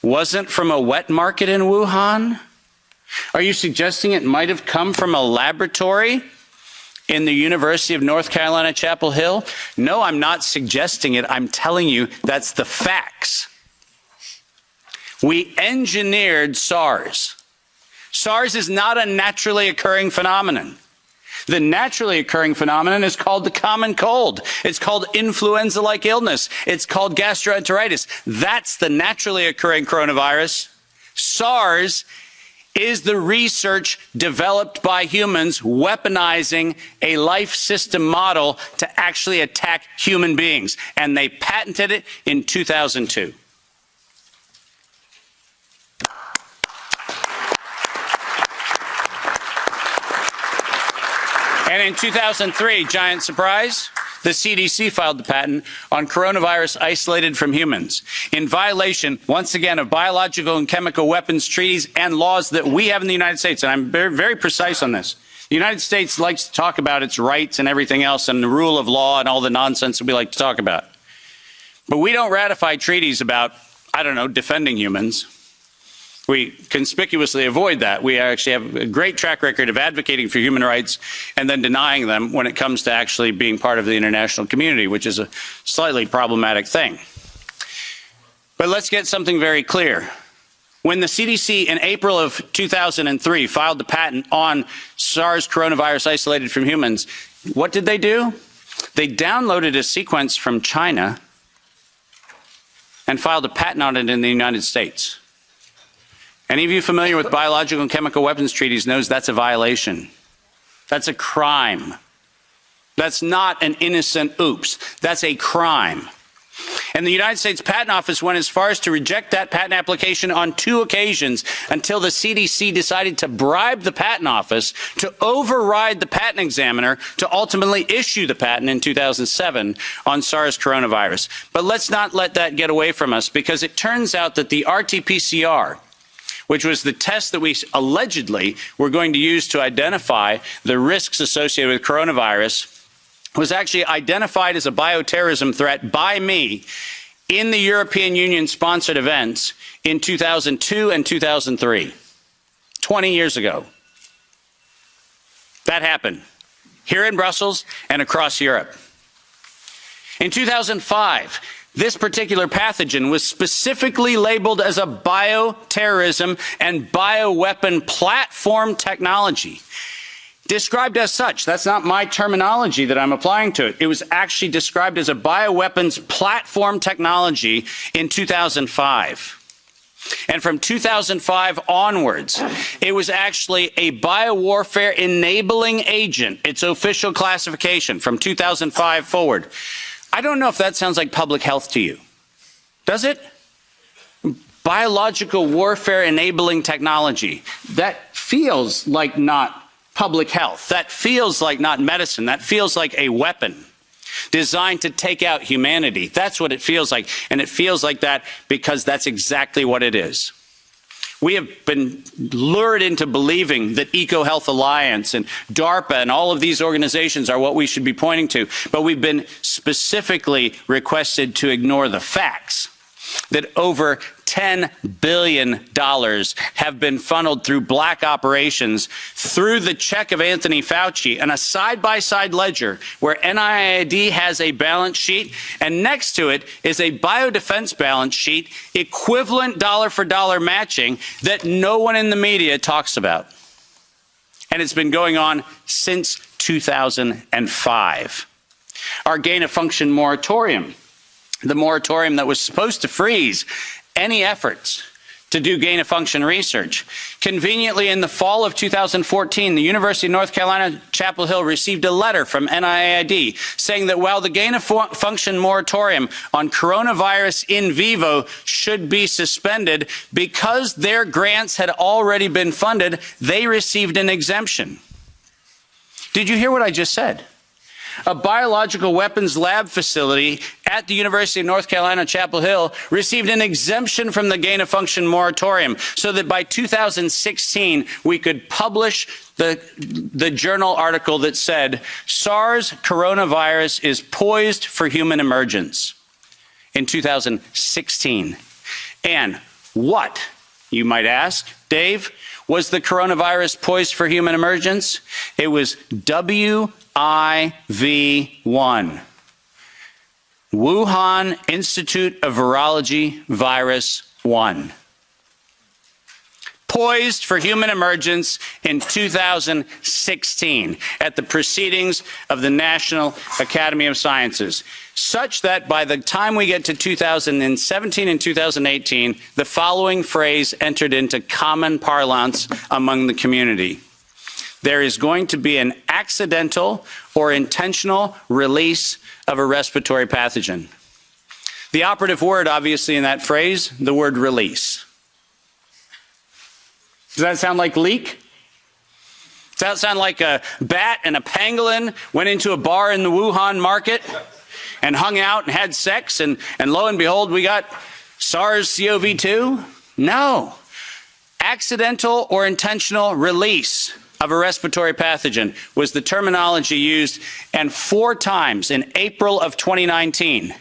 wasn't from a wet market in Wuhan? Are you suggesting it might have come from a laboratory in the University of North Carolina, Chapel Hill? No, I'm not suggesting it. I'm telling you that's the facts. We engineered SARS. SARS is not a naturally occurring phenomenon. The naturally occurring phenomenon is called the common cold. It's called influenza-like illness. It's called gastroenteritis. That's the naturally occurring coronavirus. SARS is the research developed by humans weaponizing a life system model to actually attack human beings. And they patented it in 2002. And in 2003, giant surprise, the CDC filed the patent on coronavirus isolated from humans in violation, once again, of biological and chemical weapons treaties and laws that we have in the United States. And I'm very, very precise on this. The United States likes to talk about its rights and everything else and the rule of law and all the nonsense that we like to talk about. But we don't ratify treaties about, I don't know, defending humans. We conspicuously avoid that. We actually have a great track record of advocating for human rights and then denying them when it comes to actually being part of the international community, which is a slightly problematic thing. But let's get something very clear. When the CDC in April of 2003 filed the patent on SARS coronavirus isolated from humans, what did they do? They downloaded a sequence from China and filed a patent on it in the United States. Any of you familiar with biological and chemical weapons treaties knows that's a violation. That's a crime. That's not an innocent oops. That's a crime. And the United States Patent Office went as far as to reject that patent application on 2 occasions until the CDC decided to bribe the Patent Office to override the patent examiner to ultimately issue the patent in 2007 on SARS coronavirus. But let's not let that get away from us, because it turns out that the RT-PCR, which was the test that we allegedly were going to use to identify the risks associated with coronavirus, was actually identified as a bioterrorism threat by me in the European Union-sponsored events in 2002 and 2003, 20 years ago. That happened here in Brussels and across Europe. In 2005, this particular pathogen was specifically labeled as a bioterrorism and bioweapon platform technology. Described as such. That's not my terminology that I'm applying to it. It was actually described as a bioweapons platform technology in 2005. And from 2005 onwards, it was actually a biowarfare enabling agent, its official classification from 2005 forward. I don't know if that sounds like public health to you. Does it? Biological warfare enabling technology. That feels like not public health. That feels like not medicine. That feels like a weapon designed to take out humanity. That's what it feels like. And it feels like that because that's exactly what it is. We have been lured into believing that EcoHealth Alliance and DARPA and all of these organizations are what we should be pointing to, but we've been specifically requested to ignore the facts that over $10 billion have been funneled through black operations through the check of Anthony Fauci and a side-by-side ledger where NIAID has a balance sheet and next to it is a biodefense balance sheet equivalent dollar-for-dollar matching that no one in the media talks about. And it's been going on since 2005. Our gain-of-function moratorium, the moratorium that was supposed to freeze any efforts to do gain-of-function research. Conveniently, in the fall of 2014, the University of North Carolina, Chapel Hill received a letter from NIAID saying that while the gain-of-function moratorium on coronavirus in vivo should be suspended, because their grants had already been funded, they received an exemption. Did you hear what I just said? A biological weapons lab facility at the University of North Carolina, Chapel Hill, received an exemption from the gain-of-function moratorium so that by 2016, we could publish the journal article that said, SARS coronavirus is poised for human emergence in 2016. And What, you might ask, Dave, was the coronavirus poised for human emergence? It was WIV1. Wuhan Institute of Virology Virus 1. Poised for human emergence in 2016 at the proceedings of the National Academy of Sciences, such that by the time we get to 2017 and 2018, the following phrase entered into common parlance among the community. There is going to be an accidental or intentional release of a respiratory pathogen. The operative word, obviously, in that phrase, the word release. Does that sound like leak? Does that sound like a bat and a pangolin went into a bar in the Wuhan market and hung out and had sex and lo and behold, we got SARS-CoV-2? No. Accidental or intentional release of a respiratory pathogen was the terminology used, and 4 times in April of 2019,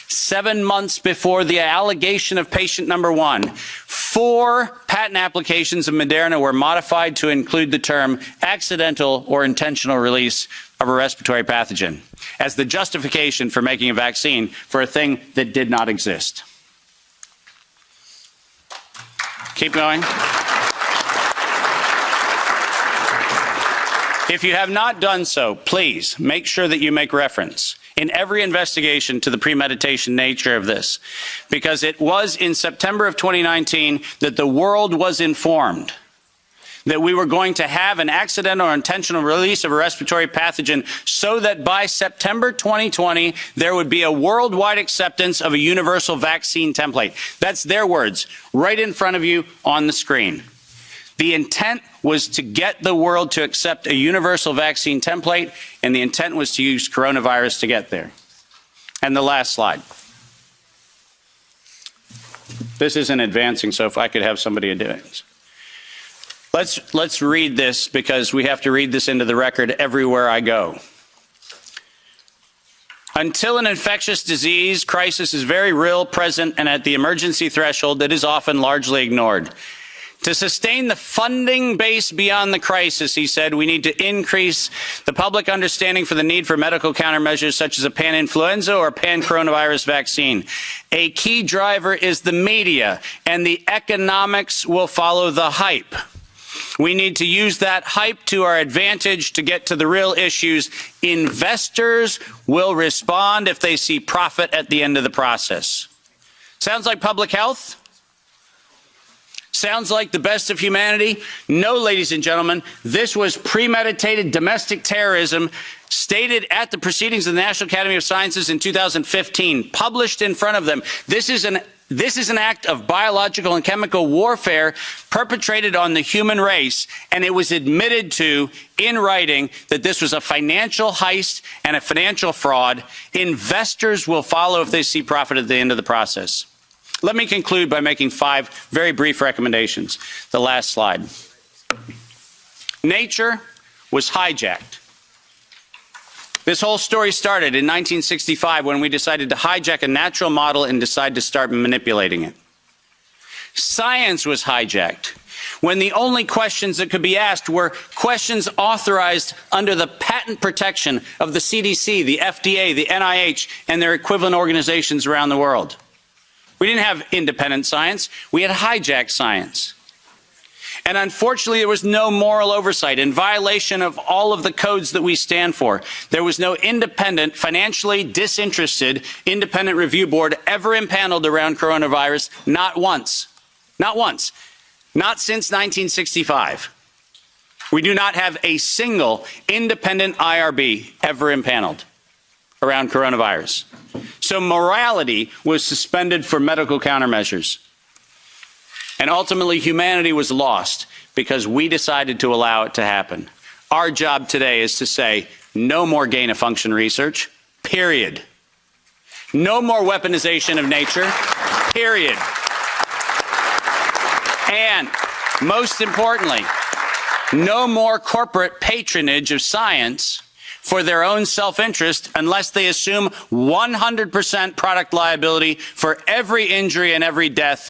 7 months before the allegation of patient number 1, 4 patent applications of Moderna were modified to include the term accidental or intentional release of a respiratory pathogen as the justification for making a vaccine for a thing that did not exist. Keep going. If you have not done so, please make sure that you make reference in every investigation to the premeditation nature of this, because it was in September of 2019 that the world was informed that we were going to have an accidental or intentional release of a respiratory pathogen so that by September 2020, there would be a worldwide acceptance of a universal vaccine template. That's their words, right in front of you on the screen. The intent was to get the world to accept a universal vaccine template, and the intent was to use coronavirus to get there. And the last slide. This isn't advancing, so if I could have somebody do it. Let's read this, because we have to read this into the record everywhere I go. Until an infectious disease crisis is very real, present, and at the emergency threshold, that is often largely ignored. To sustain the funding base beyond the crisis, he said, we need to increase the public understanding for the need for medical countermeasures such as a pan-influenza or pan-coronavirus vaccine. A key driver is the media, and the economics will follow the hype. We need to use that hype to our advantage to get to the real issues. Investors will respond if they see profit at the end of the process. Sounds like public health? Sounds like the best of humanity? No, ladies and gentlemen, this was premeditated domestic terrorism stated at the proceedings of the National Academy of Sciences in 2015, published in front of them. This is an act of biological and chemical warfare perpetrated on the human race, and it was admitted to in writing that this was a financial heist and a financial fraud. Investors will follow if they see profit at the end of the process. Let me conclude by making 5 very brief recommendations. The last slide. Nature was hijacked. This whole story started in 1965 when we decided to hijack a natural model and decide to start manipulating it. Science was hijacked when the only questions that could be asked were questions authorized under the patent protection of the CDC, the FDA, the NIH, and their equivalent organizations around the world. We didn't have independent science. We had hijacked science. And unfortunately, there was no moral oversight in violation of all of the codes that we stand for. There was no independent, financially disinterested, independent review board ever impaneled around coronavirus, not once. Not once. Not since 1965. We do not have a single independent IRB ever impaneled around coronavirus. So morality was suspended for medical countermeasures. And ultimately, humanity was lost because we decided to allow it to happen. Our job today is to say, no more gain-of-function research, period. No more weaponization of nature, period. And most importantly, no more corporate patronage of science for their own self-interest unless they assume 100% product liability for every injury and every death.